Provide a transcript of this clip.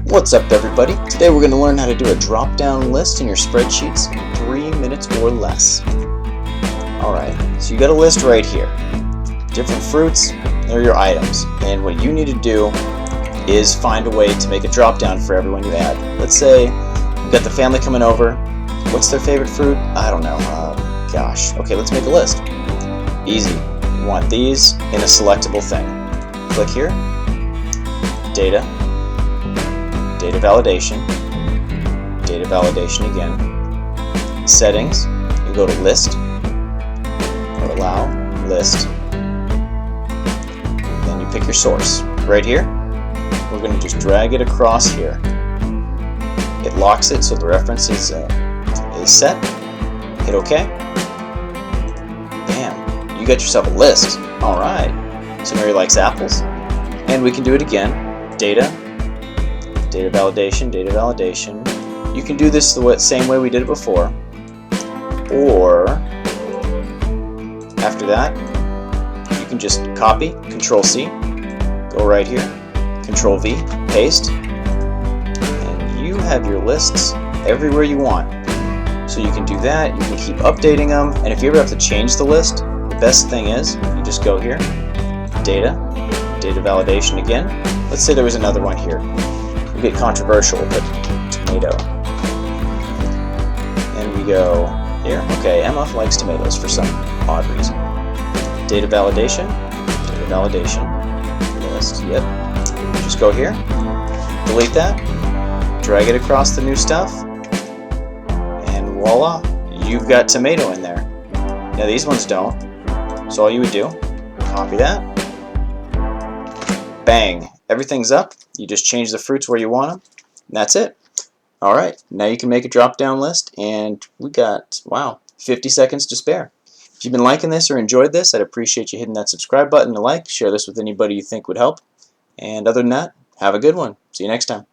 What's up, everybody? Today we're going to learn how to do a drop-down list in your spreadsheets in 3 minutes or less. Alright, so you got a list right here. Different fruits, they're your items. And what you need to do is find a way to make a drop-down for everyone you add. Let's say you've got the family coming over. What's their favorite fruit? I don't know. Gosh. Okay, let's make a list. Easy. You want these in a selectable thing. Click here. Data. Data validation again, settings, you go to list, or allow, list, then you pick your source. Right here, we're going to just drag it across here. It locks it so the reference is set, hit OK, bam, you got yourself a list. Alright, so Mary likes apples, and we can do it again, data validation. You can do this the same way we did it before, or after that you can just copy, Control C, go right here, Control V, paste, and you have your lists everywhere you want. So you can do that, you can keep updating them, and if you ever have to change the list, the best thing is you just go here, data validation again. Let's say there was another one here. We get controversial, but tomato. And we go here. Okay, Emma likes tomatoes for some odd reason. Data validation. List, yep. Just go here, delete that, drag it across the new stuff, and voila, you've got tomato in there. Now these ones don't, so all you would do, copy that, bang, everything's up. You just change the fruits where you want them, and that's it. Alright, now you can make a drop-down list, and we got, wow, 50 seconds to spare. If you've been liking this or enjoyed this, I'd appreciate you hitting that subscribe button to like, share this with anybody you think would help, and other than that, have a good one. See you next time.